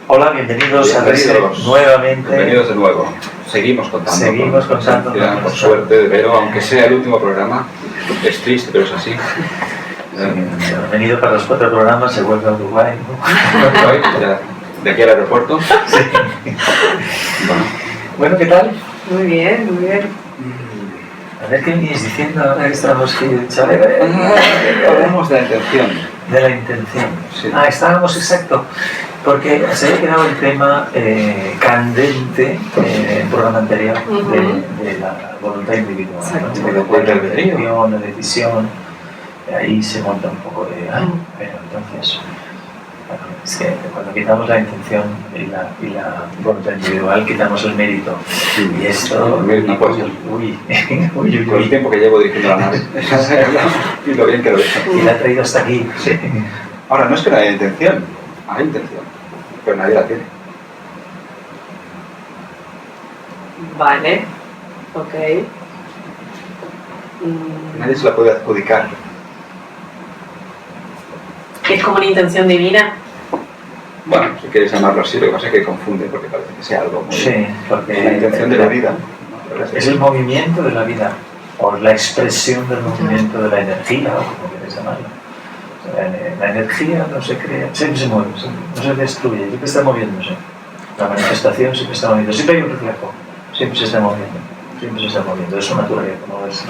Hola, bienvenidos a Reset nuevamente. Bienvenidos de nuevo. Seguimos contando. Seguimos contando. Por suerte, pero aunque sea el último programa, es triste, pero es así. Han venido para los 4 programas, se vuelve a Uruguay, ¿no? De aquí al aeropuerto. Sí. Bueno, ¿qué tal? Muy bien, muy bien. A ver qué venís diciendo ahora que estamos aquí. Hablamos de la intención. De la intención. Sí. Estábamos exacto. Porque se había quedado el tema candente en el programa anterior de la voluntad individual, ¿no? De la decisión. Ahí se monta un poco de... pero entonces... Bueno, es que cuando quitamos la intención y la voluntad individual, quitamos el mérito. Y esto... Uy, con el tiempo que llevo dirigiendo la nave. Y lo bien que lo he hecho. Y la ha traído hasta aquí. Sí. Ahora, no es que no haya intención. Hay intención. Pero nadie la tiene. Vale. Ok. Nadie se la puede adjudicar. ¿Es como una intención divina? Bueno, si quieres llamarlo así, lo que pasa es que confunde porque parece que sea algo muy... Sí, porque... la intención de la vida. Es el movimiento de la vida, o la expresión del movimiento de la energía, o como quieres llamarlo. La energía no se crea, siempre se mueve, no se destruye, siempre está moviéndose. La manifestación siempre está moviendo, siempre hay un reflejo, siempre se está moviendo, siempre se está moviendo. Es su naturaleza, como ves.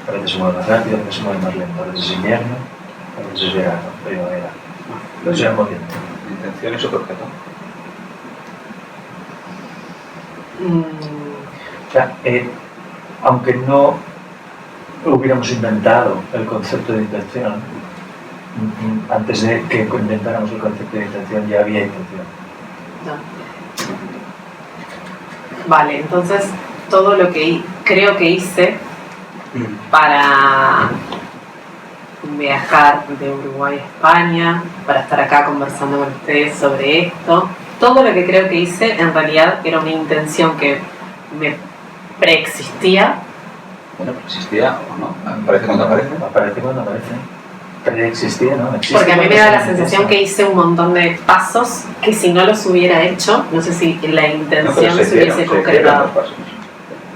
A veces se mueve más rápido, a veces se mueve más lento, a veces es invierno, a veces es verano, primavera. Pero se va moviendo. La intención es otro objeto. O sea, aunque no hubiéramos inventado el concepto de intención, antes de que inventáramos el concepto de intención ya había intención. No. Vale, entonces todo lo que creo que hice para viajar de Uruguay a España, para estar acá conversando con ustedes sobre esto, todo lo que creo que hice en realidad era una intención que me preexistía. Bueno, existía o no. Aparece cuando aparece. Aparece cuando aparece. Preexistía, ¿no? Existe. Porque a mí me da la sensación que hice un montón de pasos que si no los hubiera hecho, no sé si la intención se hubiese concretado.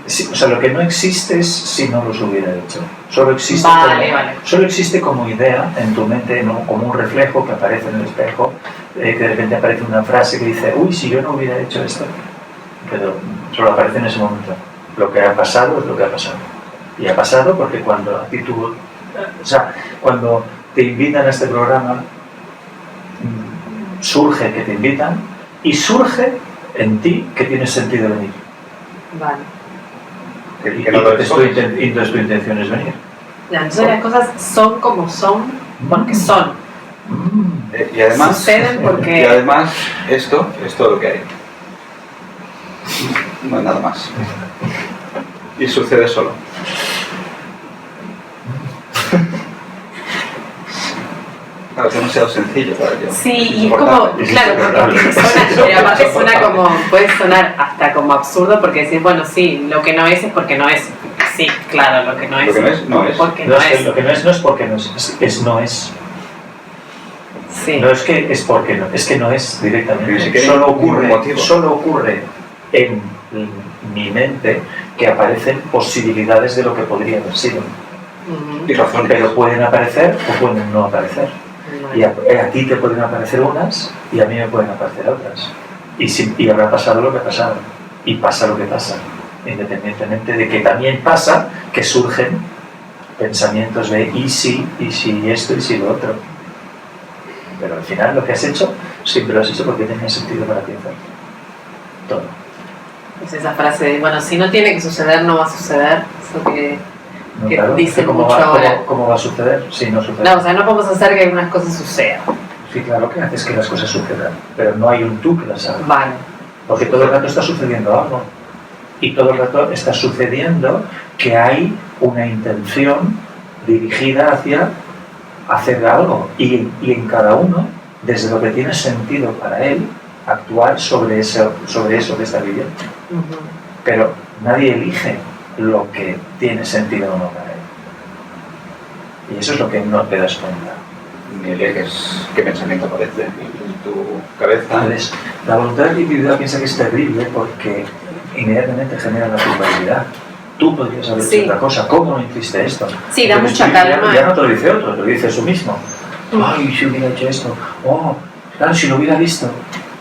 Sí, o sea, lo que no existe es si no los hubiera hecho. Solo existe, solo existe como idea en tu mente, ¿no? Como un reflejo que aparece en el espejo, que de repente aparece una frase que dice, uy, si yo no hubiera hecho esto. Pero solo aparece en ese momento. Lo que ha pasado es lo que ha pasado. Y ha pasado porque cuando a ti tú... O sea, cuando te invitan a este programa, surge que te invitan y surge en ti que tiene sentido venir. Vale. Y entonces tu intención es venir. Ya, entonces las cosas son como son porque son. Y además, suceden porque... Y además, esto es todo lo que hay. No hay nada más. Y sucede solo. Claro, es demasiado sencillo para yo. Sí, y es como, claro, porque pero aparte suena como, puede sonar hasta como absurdo porque decir, bueno, sí, lo que no es porque no es. Sí, claro, lo que no es. Lo que no es, no es. Porque no es. Lo que no es no es porque no es no es. Sí. No es que es porque no, es que no es directamente. Solo ocurre en mi mente que aparecen posibilidades de lo que podría haber sido. Y razones. Pero pueden aparecer o pueden no aparecer. Y a ti te pueden aparecer unas y a mí me pueden aparecer otras. Y habrá pasado lo que ha pasado. Y pasa lo que pasa. Independientemente de que también pasa que surgen pensamientos de y si esto y si lo otro. Pero al final lo que has hecho, siempre lo has hecho porque tenía sentido para ti hacerlo. Todo. Es esa frase de, bueno, si no tiene que suceder, no va a suceder. Eso que claro, dice ¿cómo mucho ahora. ¿Cómo va a suceder si no sucede? No, o sea, no podemos hacer que algunas cosas sucedan. Sí, claro que haces que las cosas sucedan, pero no hay un tú que las haga. Vale. Porque todo el rato está sucediendo algo. Y todo el rato está sucediendo que hay una intención dirigida hacia hacer algo. Y en cada uno, desde lo que tiene sentido para él, actuar sobre eso que está viviendo. Pero nadie elige lo que tiene sentido o no para él. Y eso es lo que no te das cuenta. Ni eliges qué pensamiento aparece, tu cabeza. Entonces, la voluntad individual piensa que es terrible porque inmediatamente genera la culpabilidad. Tú podrías haber hecho otra cosa, ¿cómo no hiciste esto? Sí, da Entonces, mucha calma. Ya no te lo dice otro, te lo dice eso mismo. Ay, si hubiera hecho esto, claro, si lo hubiera visto.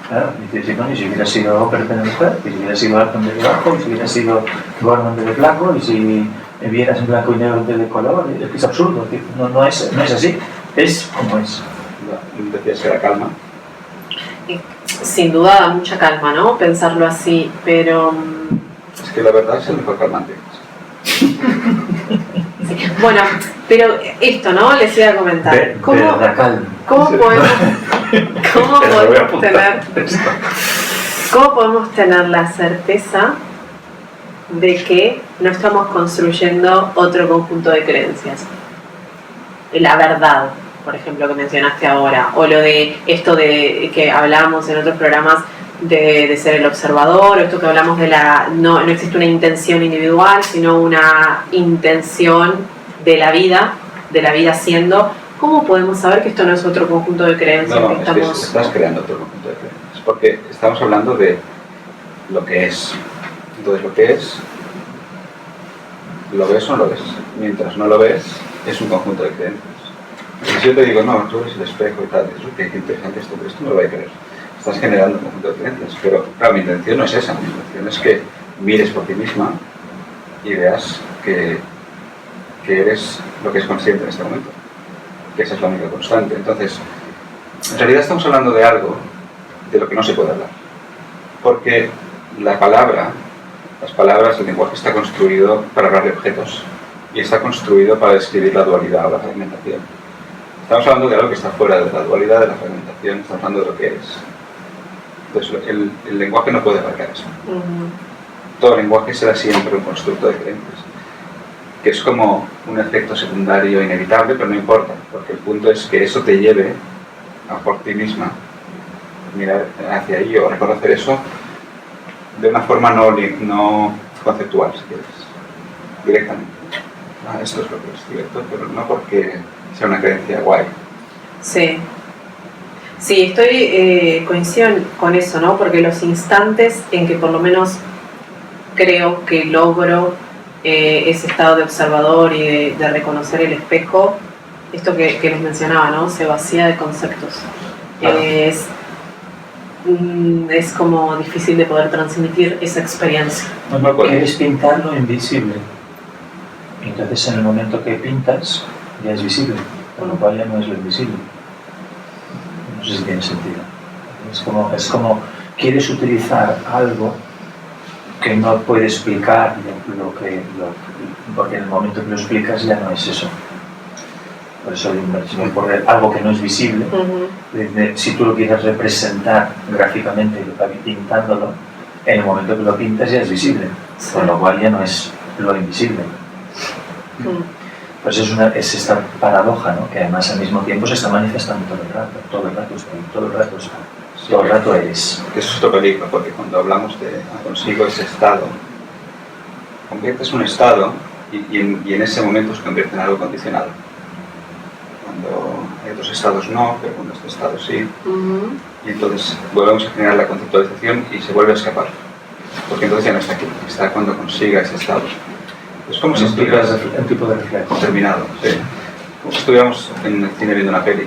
Claro, dices, y si hubiera sido Open de mujer, y si hubiera sido Arton de bajo, y si hubiera sido Gorman de blanco, y si me vieras en blanco y negro en vez de color, es que es absurdo, no es así, es como es. Decías que era calma. Sin duda da mucha calma, ¿no? Pensarlo así, pero... Es que la verdad es el mejor calmante. Sí. Bueno, pero esto, ¿no? Les iba a comentar. ¿Cómo podemos tener la certeza de que no estamos construyendo otro conjunto de creencias? La verdad, por ejemplo, que mencionaste ahora, o lo de esto de que hablábamos en otros programas de ser el observador, o esto que hablamos de no existe una intención individual, sino una intención de la vida siendo. ¿Cómo podemos saber que esto no es otro conjunto de creencias? No, es que estás creando otro conjunto de creencias, porque estamos hablando de lo que es. Entonces, lo que es, ¿lo ves o no lo ves? Mientras no lo ves, es un conjunto de creencias. Y si yo te digo, no, tú eres el espejo y tal, eso, qué interesante esto, pero esto no lo voy a creer. Estás generando un conjunto de creencias, pero claro, mi intención no es esa, mi intención es que mires por ti misma y veas que eres lo que es consciente en este momento, que esa es la única constante. Entonces, en realidad estamos hablando de algo de lo que no se puede hablar, porque las palabras, el lenguaje está construido para hablar de objetos y está construido para describir la dualidad o la fragmentación. Estamos hablando de algo que está fuera de la dualidad, de la fragmentación, estamos hablando de lo que es. Entonces, el lenguaje no puede abarcar eso. Todo lenguaje será siempre un constructo de creencias, que es como un efecto secundario inevitable, pero no importa, porque el punto es que eso te lleve a por ti misma, mirar hacia ahí o reconocer eso de una forma no conceptual, si quieres, directamente. Esto es lo que es directo, pero no porque sea una creencia guay. Sí, coincido con eso, ¿no? Porque los instantes en que por lo menos creo que logro ese estado de observador y de reconocer el espejo, esto que les mencionaba, ¿no? Se vacía de conceptos. Claro. Es como difícil de poder transmitir esa experiencia. No, quieres pintar lo invisible. Entonces, en el momento que pintas, ya es visible, con lo cual ya no es lo invisible. No sé si tiene sentido. Es como quieres utilizar algo que no puede explicar porque en el momento que lo explicas ya no es eso. Por eso por algo que no es visible, si tú lo quieres representar gráficamente y pintándolo, en el momento que lo pintas ya es visible, con lo cual ya no es lo invisible. Pues es esta paradoja, ¿no? Que además al mismo tiempo se está manifestando todo el rato es. Eso es otro peligro, porque cuando hablamos de consigo ese estado, conviertes un estado y en ese momento se convierte en algo condicionado. Cuando hay otros estados no, pero cuando este estado sí. Y entonces volvemos a generar la conceptualización y se vuelve a escapar. Porque entonces ya no está aquí, está cuando consiga ese estado. Es como si estuvieras un tipo de reflejo terminado, sí. Como si estuviéramos en el cine viendo una peli.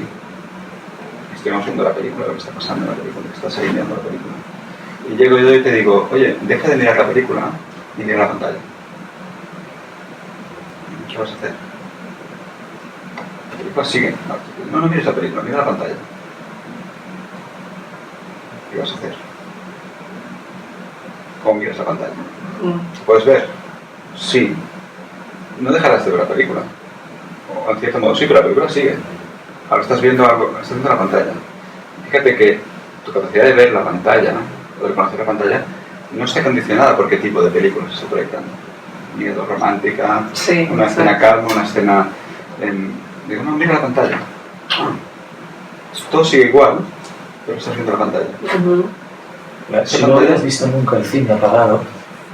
Estuviéramos viendo la película, lo que está pasando en la película, que estás ahí viendo la película. Y llego yo y te digo, oye, deja de mirar la película y mira la pantalla. ¿Qué vas a hacer? La película sigue. No mires la película, mira la pantalla. ¿Qué vas a hacer? ¿Cómo miras la pantalla? ¿Puedes ver? Sí. No dejarás de ver la película. O en cierto modo sí, pero la película sigue. Ahora estás viendo algo, estás viendo la pantalla. Fíjate que tu capacidad de ver la pantalla, o de reconocer la pantalla, no está condicionada por qué tipo de película se está proyectando. Miedo, romántica, sí, una escena calma, una escena... digo, no, mira la pantalla. Todo sigue igual, pero estás viendo la pantalla. Si no hubieras visto nunca el cine apagado,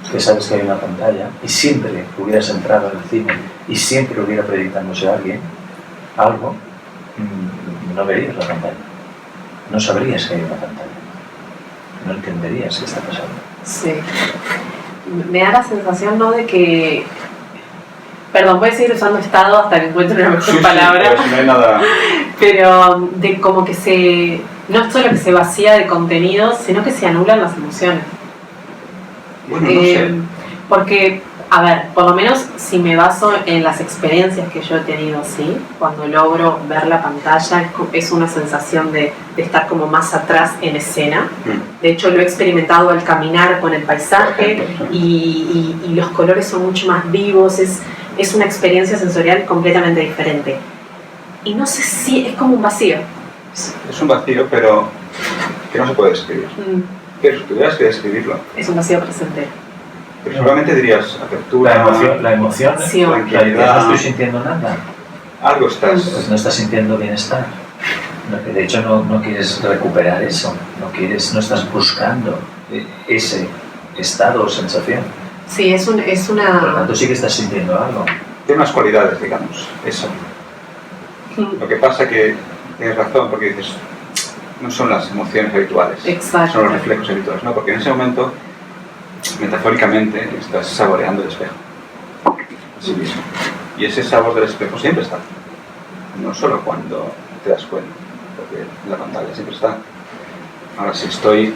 que sabes que hay una pantalla, y siempre hubieras entrado en el cine y siempre hubiera proyectándose algo, no verías la pantalla. no sabrías que hay una pantalla. No entenderías qué está pasando. Sí. Me da la sensación, ¿no?, de que... Perdón, voy a seguir usando estado hasta que encuentre una mejor palabra. Pero si no hay nada... Pero de como que se... No es solo que se vacía de contenido, sino que se anulan las emociones. Bueno, no sé. Porque, a ver, por lo menos si me baso en las experiencias que yo he tenido, ¿sí? Cuando logro ver la pantalla es una sensación de estar como más atrás en escena. De hecho, lo he experimentado al caminar con el paisaje y los colores son mucho más vivos, es una experiencia sensorial completamente diferente. Y no sé si es como un vacío. Es un vacío, pero que no se puede describir. Pero si tuvieras que describirlo, Es un vacío presente. pero seguramente dirías apertura, La emoción, Sí, tranquilidad, no estoy sintiendo nada. algo estás... Pues no estás sintiendo bienestar. De hecho, no quieres recuperar eso, no estás buscando ese estado o sensación. Sí, es Por lo una... tanto, sí que estás sintiendo algo. Tiene unas cualidades, digamos, eso. Lo que pasa que tienes razón, porque dices, no son las emociones habituales, Exacto. son los reflejos habituales, ¿no? Porque en ese momento, metafóricamente, estás saboreando el espejo, así mismo. Y ese sabor del espejo siempre está, no solo cuando te das cuenta, porque en la pantalla siempre está. Ahora, si estoy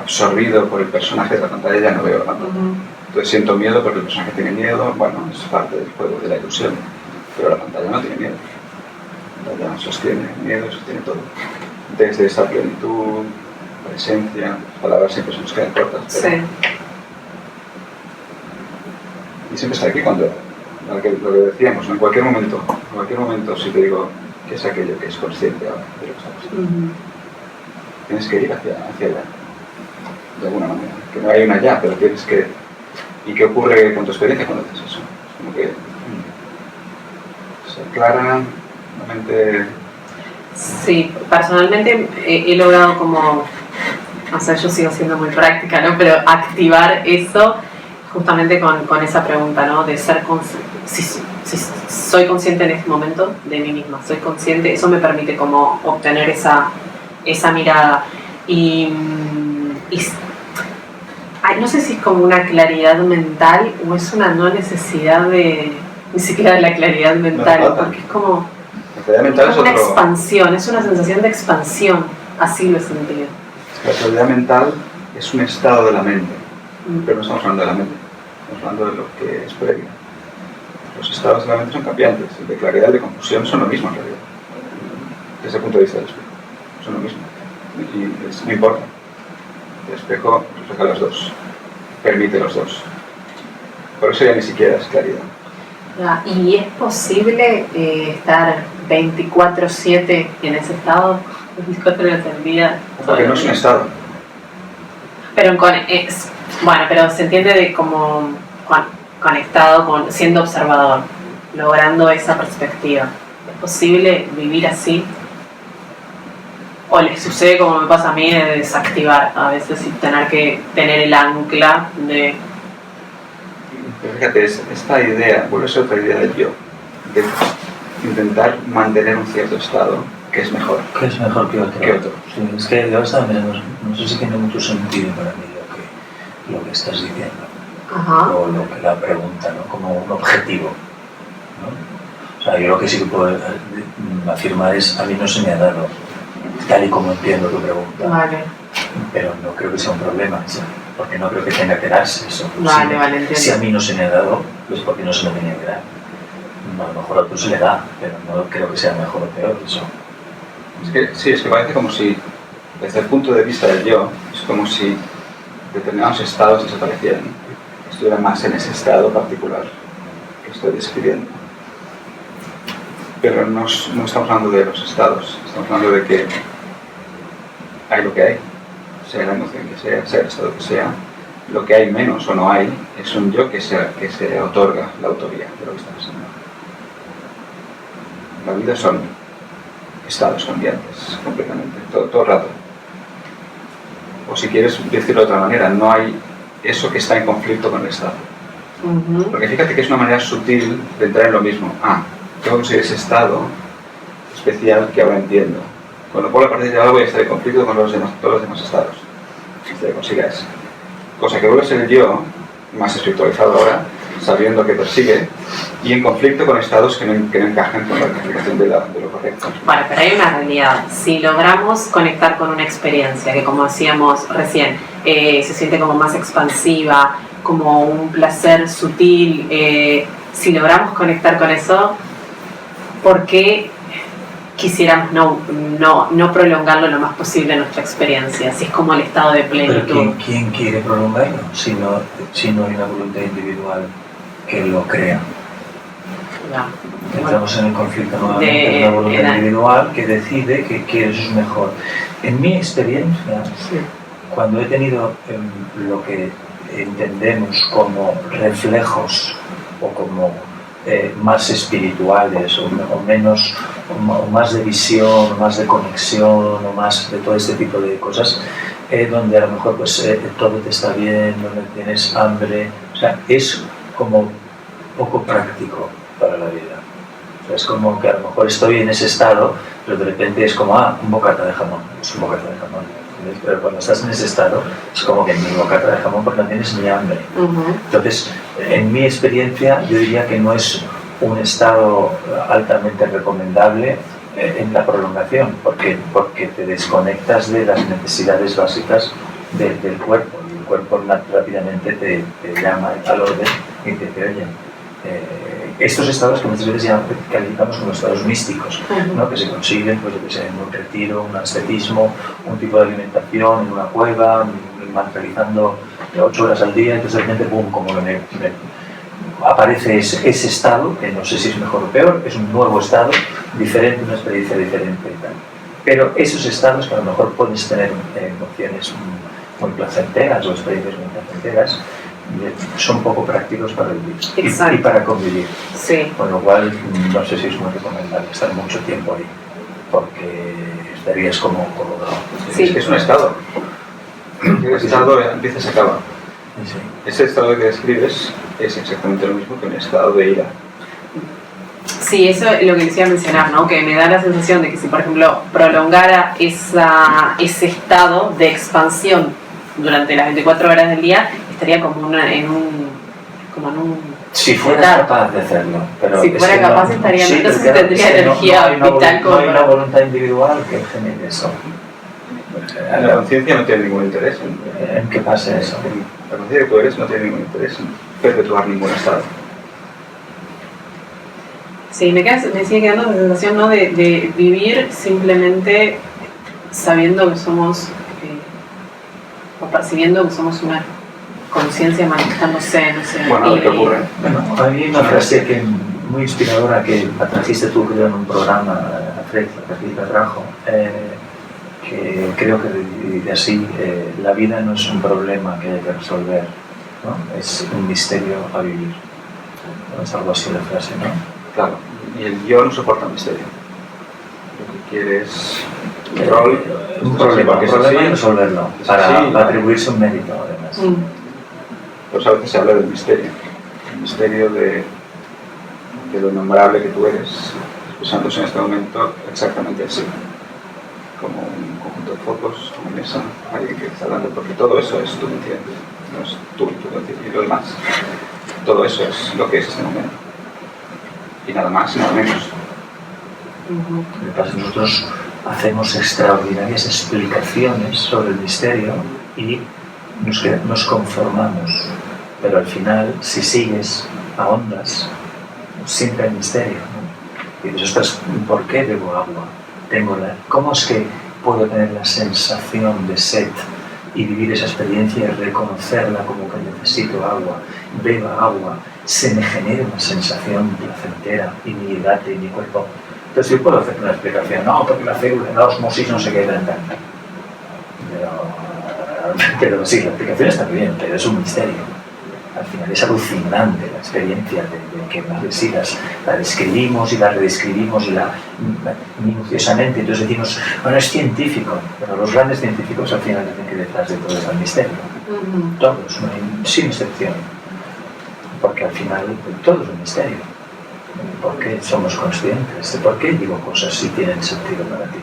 absorbido por el personaje de la pantalla, ya no veo la pantalla. Entonces siento miedo porque el personaje tiene miedo, bueno, es parte del juego de la ilusión, pero la pantalla no tiene miedo. La pantalla sostiene miedo, sostiene todo. Desde esa plenitud, presencia, las palabras siempre se nos quedan cortas. Pero... Sí. Y siempre está aquí cuando, lo que decíamos, ¿no? En cualquier momento, si te digo qué es aquello que es consciente ahora de lo que está pasando, tienes que ir hacia allá, de alguna manera. Que no hay una allá, pero tienes que... ¿Y qué ocurre con tu experiencia cuando haces eso? Es como que se aclara la mente... Sí, personalmente he logrado como, o sea, yo sigo siendo muy práctica, ¿no? Pero activar eso justamente con esa pregunta, ¿no? De ser si soy consciente en este momento de mí misma, soy consciente, eso me permite como obtener esa mirada. Y no sé si es como una claridad mental o es una no necesidad ni siquiera de la claridad mental, porque es como... La claridad mental es una otro... expansión, es una sensación de expansión, así lo he sentido. La claridad mental es un estado de la mente, pero no estamos hablando de la mente, estamos hablando de lo que es previo. Los estados de la mente son cambiantes, el de claridad y de confusión son lo mismo en realidad, desde el punto de vista del espejo, son lo mismo, y no importa. El espejo refleja los dos, permite los dos, por eso ya ni siquiera es claridad. ¿Y es posible estar 24/7 en ese estado? 24 horas al día. Porque no es un estado. Pero pero se entiende de como conectado, siendo observador, logrando esa perspectiva. ¿Es posible vivir así? ¿O les sucede como me pasa a mí de desactivar a veces y tener que tener el ancla de... Pero fíjate, esta idea, vuelve a ser otra idea del yo, de intentar mantener un cierto estado que es mejor. Que es mejor que otro. Sí, es que yo estaba mirando, no sé si tiene mucho sentido para mí lo que estás diciendo. Ajá. O lo que la pregunta, ¿no? Como un objetivo, ¿no? O sea, yo lo que sí que puedo afirmar es, a mí no se me ha dado, tal y como entiendo tu pregunta. Vale. Pero no creo que sea un problema, ¿sí? Porque no creo que tenga que darse eso. Vale, si, vale, entiendo. Si a mí no se me ha dado, pues porque no se me tenía que dar. A lo mejor a otros se le da, pero no creo que sea mejor o peor eso. Es que parece como si, desde el punto de vista del yo, es como si determinados estados desaparecieran, estuviera más en ese estado particular que estoy describiendo. Pero no estamos hablando de los estados, estamos hablando de que hay lo que hay, sea la emoción que sea el estado que sea, lo que hay menos o no hay, es un yo que se otorga la autoría de lo que está pasando. La vida son estados cambiantes, completamente, todo el rato. O si quieres decirlo de otra manera, no hay eso que está en conflicto con el estado. Porque fíjate que es una manera sutil de entrar en lo mismo. Tengo que conseguir ese estado especial que ahora entiendo Con lo cual, a partir de ahora voy a estar en conflicto con todos los demás estados. Hasta que consiga eso. Cosa que vuelve a ser el yo, más espiritualizado ahora, sabiendo que persigue, y en conflicto con estados que no encajan con la clasificación de lo correcto. Bueno, pero hay una realidad. Si logramos conectar con una experiencia que, como decíamos recién, se siente como más expansiva, como un placer sutil, si logramos conectar con eso, ¿por qué quisiéramos no prolongarlo lo más posible nuestra experiencia? Si es como el estado de plenitud. Pero ¿quién quiere prolongarlo si no hay una voluntad individual que lo crea? Ya. Entramos en el conflicto nuevamente, una voluntad individual que decide que quiere eso es mejor. En mi experiencia, Sí. cuando he tenido lo que entendemos como reflejos o como más espirituales o menos o más de visión, o más de conexión o más de todo este tipo de cosas, donde a lo mejor pues todo te está bien, donde tienes hambre, o sea, es como poco práctico para la vida. O sea, es como que a lo mejor estoy en ese estado, pero de repente es como, un bocata de jamón, es un bocata de jamón. ¿Entiendes? Pero cuando estás en ese estado, es como que ni bocata de jamón porque no tienes ni hambre. Entonces, en mi experiencia, yo diría que no es un estado altamente recomendable en la prolongación, porque te desconectas de las necesidades básicas del cuerpo, y el cuerpo rápidamente te llama al orden y te dice, oye, estos estados que muchas veces ya calificamos como estados místicos, ¿no? Que se consiguen pues, en un retiro, un ascetismo, un tipo de alimentación en una cueva, realizando 8 horas al día, entonces de repente, ¡pum!, como aparece ese estado, que no sé si es mejor o peor, es un nuevo estado, diferente, una experiencia diferente y tal. Pero esos estados que a lo mejor puedes tener emociones muy placenteras o experiencias muy placenteras, son poco prácticos para vivir y para convivir. Sí. Con lo cual, no sé si es muy recomendable estar mucho tiempo ahí, porque estarías como colgado. Sí. Es un estado. El estado empieza y se acaba. Sí. Ese estado que describes es exactamente lo mismo que un estado de ira. Sí, eso es lo que quisiera mencionar, ¿no? Que me da la sensación de que si, por ejemplo, prolongara ese estado de expansión durante las 24 horas del día, estaría como en un si fuera capaz de hacerlo, pero si fuera capaz estaría, no sé si tendría energía vital como... No hay una voluntad individual que genere eso. La conciencia no tiene ningún interés en que pase eso. La conciencia que tú eres no tiene ningún interés en perpetuar ningún estado. Sí, me sigue quedando la sensación, ¿no? de vivir simplemente sabiendo que somos, o percibiendo que somos una conciencia manifestándose, no sé. Bueno, a ver qué ocurre. Bueno, hay una frase que muy inspiradora que la trajiste tú, creo, en un programa, Fred, la trajo, que creo que dice así, la vida no es un problema que hay que resolver, ¿no? Es un misterio a vivir. ¿No? Es algo así la frase, ¿no? Claro, y el yo no soporta el misterio. Lo que quiere es un rol, un problema y resolverlo, para atribuirse un mérito, además. Pues a veces se habla del misterio, el misterio de lo innombrable que tú eres, expresándose en este momento exactamente así, como un conjunto de focos, una mesa, alguien que está hablando, porque todo eso es tu conciencia, no es tú y tu conciencia y lo demás. Todo eso es lo que es este momento. Y nada más y nada menos. Nosotros hacemos extraordinarias explicaciones sobre el misterio y nos conformamos, pero al final, si sigues, ahondas, siempre hay misterio, ¿no? Y dices, ostras, ¿por qué bebo agua? ¿Cómo es que puedo tener la sensación de sed y vivir esa experiencia y reconocerla como que necesito agua, beba agua, se me genera una sensación placentera y me hidrate mi cuerpo? Entonces yo puedo hacer una explicación, no, porque la célula, la osmosis no se queda en tal. Pero sí, la explicación está bien, pero es un misterio. Al final es alucinante la experiencia de que unas vesidas la describimos y la redescribimos y minuciosamente, entonces decimos, bueno, es científico, pero los grandes científicos al final dicen que detrás de todo es el misterio. Todos, sin excepción, porque al final todo es un misterio. ¿Por qué somos conscientes? ¿De por qué digo cosas si tienen sentido para ti?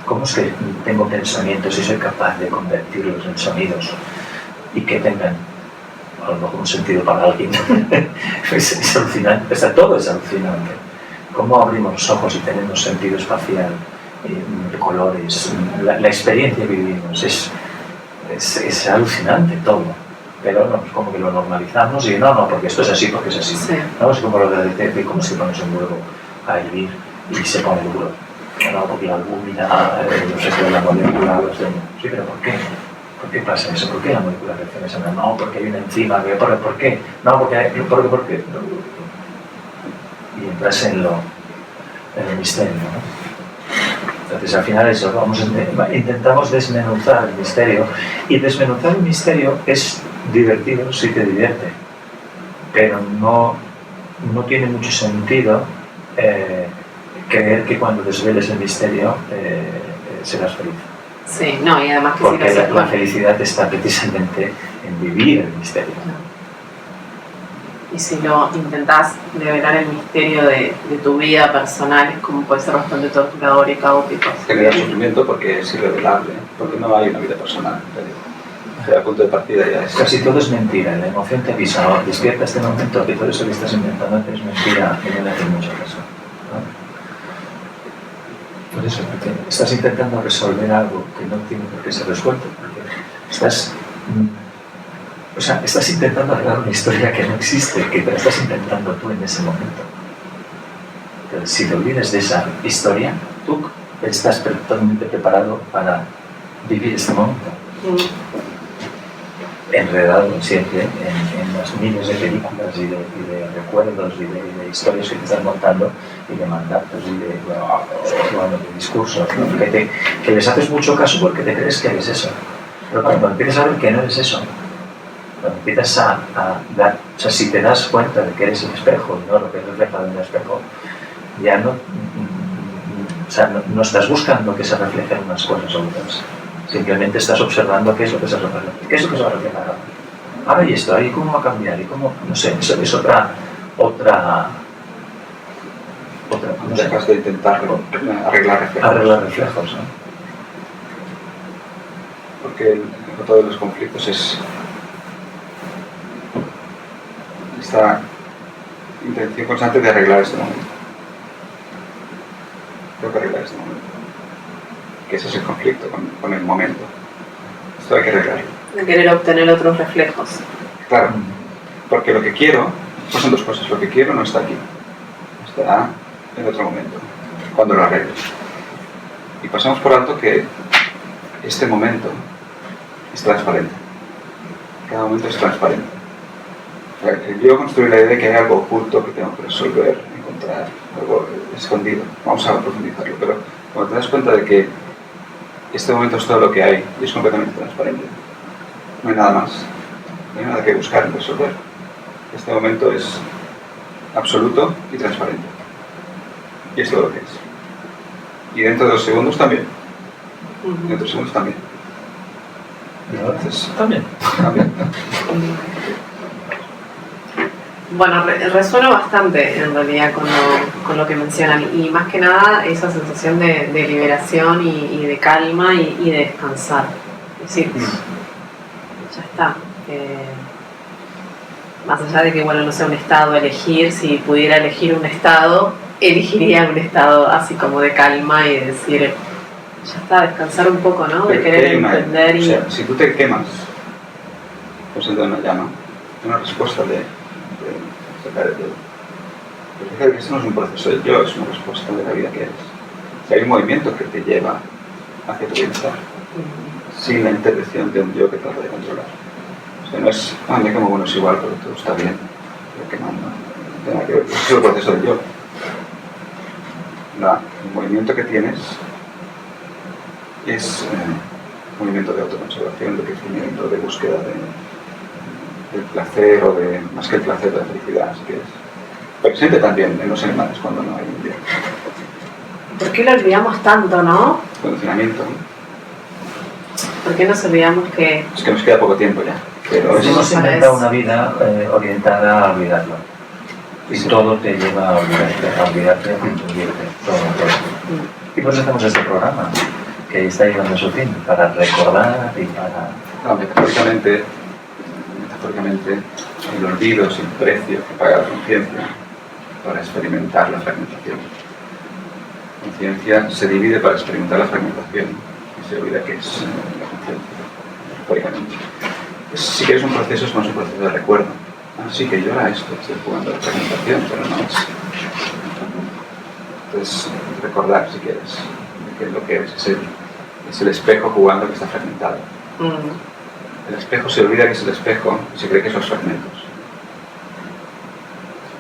¿Cómo es que tengo pensamientos y soy capaz de convertirlos en sonidos y que tengan a lo mejor un sentido para alguien? Es alucinante, todo es alucinante. ¿Cómo abrimos los ojos y tenemos sentido espacial, de colores? La experiencia que vivimos es alucinante todo. Pero no, como que lo normalizamos y no, porque esto es así, porque es así. Sí. No es como lo de cómo se pones un huevo a hervir y se pone duro. No, porque la albúmina, no sé qué, la molécula, sí, pero ¿por qué? ¿Por qué pasa eso? ¿Por qué la molécula reacciona de esa manera? No, porque hay una enzima. ¿Por qué? No, porque. Y entras en el misterio, ¿no? Entonces, al final eso, intentamos desmenuzar el misterio. Y desmenuzar el misterio es divertido si te divierte. Pero no tiene mucho sentido creer que cuando desveles el misterio serás feliz. Sí, no, y además que porque si la felicidad está precisamente en vivir el misterio. Y si lo intentás develar el misterio de tu vida personal, es como puede ser bastante torturador y caótico. Genera sufrimiento porque es irrevelable, porque no hay una vida personal. El punto de partida ya es... Casi todo es mentira, la emoción te avisa, despierta este momento que todo eso que estás inventando es mentira y no le haces mucho caso. Por eso, porque estás intentando resolver algo que no tiene por qué ser resuelto, porque estás intentando arreglar una historia que no existe, que te la estás inventando tú en ese momento. Entonces, si te olvides de esa historia, tú estás totalmente preparado para vivir este momento. Enredado siempre en las miles de películas y de recuerdos y de historias que te están montando y de mandatos y de discursos, ¿no? que les haces mucho caso porque te crees que eres eso. Pero cuando empiezas a ver que no eres eso, cuando empiezas a dar, o sea, si te das cuenta de que eres el espejo y no lo que es reflejado en el espejo, ya no estás buscando que se reflejen unas cosas u otras. Simplemente estás observando qué es lo que se refleja. ¿Qué es lo que se va a reflejar ahora? Y esto, ¿y cómo va a cambiar? ¿Y cómo? No sé, eso es otra no sé. Dejas de intentar arreglar reflejos. Arreglar reflejos, ¿no? Porque otro de los conflictos es esta intención constante de arreglar este momento. Tengo que arreglar este momento. Que ese es el conflicto con el momento. Esto hay que arreglarlo. De querer obtener otros reflejos. Claro, porque lo que quiero, pues son dos cosas. Lo que quiero no está aquí, estará en otro momento, cuando lo arregle. Y pasamos por alto que este momento es transparente. Cada momento es transparente. Yo construí la idea de que hay algo oculto que tengo que resolver, encontrar, algo escondido. Vamos a profundizarlo, pero cuando te das cuenta de que este momento es todo lo que hay y es completamente transparente, no hay nada más, no hay nada que buscar en resolver. Este momento es absoluto y transparente. Y es todo lo que es. Y dentro de 2 segundos también. Dentro de 2 segundos también. Entonces, también. Bueno, resueno bastante en realidad con lo que mencionan y más que nada esa sensación de liberación y de calma y de descansar. Es decir, ya está. Más allá de que, bueno, no sea un estado a elegir, si pudiera elegir un estado, elegiría un estado así como de calma y de decir, ya está, descansar un poco, ¿no? De querer entender y... O sea, si tú te quemas, pues entra una llama, una respuesta de sacar el dedo. Pero fíjate que esto no es un proceso del yo, es una respuesta de la vida que eres. O sea, hay un movimiento que te lleva hacia tu bienestar, sin la intervención de un yo que trata de controlar. O sea, no es, me quemo, bueno, es igual, pero todo está bien, lo quemando. No tiene nada que ver, es el proceso del yo. El movimiento que tienes es un movimiento de autoconservación, de crecimiento, de búsqueda del placer o de, más que el placer, de la felicidad, así que es presente también en los animales cuando no hay un yo. ¿Por qué lo olvidamos tanto, no? Condicionamiento. ¿Por qué nos olvidamos que...? Es que nos queda poco tiempo ya. Pero hemos inventado una vida orientada a olvidarlo. Y sí, todo te lleva a olvidarte, a confundirte, todo. Y por eso hacemos este programa. que está llegando a su fin, para recordar y para... No, metafóricamente, el olvido es el precio que paga la conciencia para experimentar la fragmentación. La conciencia se divide para experimentar la fragmentación y se olvida que es la conciencia, metafóricamente. Si quieres un proceso, es más un proceso de recuerdo. Sí que yo era esto, estoy jugando la fragmentación, pero no es. Entonces, recordar, si quieres, de que lo que eres es el espejo jugando que está fragmentado. El espejo se olvida que es el espejo y se cree que son los fragmentos.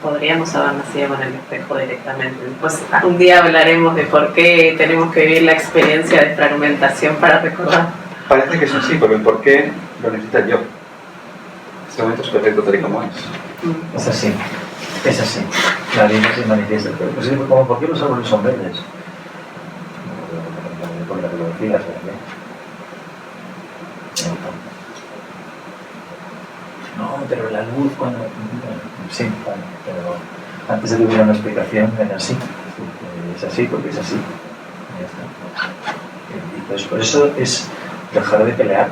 Podríamos haber nacido con el espejo directamente. Después un día hablaremos de por qué tenemos que vivir la experiencia de fragmentación para recordar. Parece que es así, pero el por qué lo necesita yo. Este momento es perfecto tal y como es. Es así, es así. La vida se manifiesta. Pues, como, ¿por qué los árboles son verdes? Por la biología, no, pero la luz cuando... Sí, vale, pero antes de que hubiera una explicación era así. Es así porque es así. Y ya está. Y pues por eso es dejar de pelear.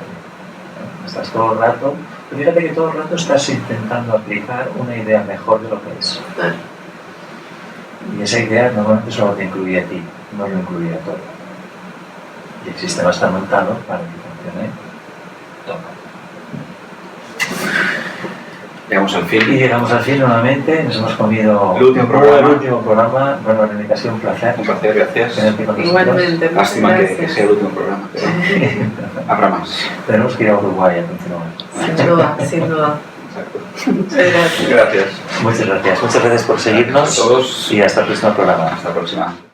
Estás todo el rato... Pero fíjate que todo el rato estás intentando aplicar una idea mejor de lo que es. Y esa idea normalmente solo te incluye a ti, no lo incluye a todo. Y el sistema está montado para que funcione todo. Llegamos al fin. Y llegamos al fin nuevamente, nos hemos comido el último programa. Bueno, René, ha sido un placer. Un placer, gracias. Tenerte con nosotros. Igualmente, muchas Lástima gracias. que sea el último programa, pero habrá más. Tenemos que ir a Uruguay a continuar. Sin duda, sin duda. Exacto. Muchas gracias. Gracias. Muchas gracias por seguirnos A todos. y hasta el próximo programa. Hasta la próxima.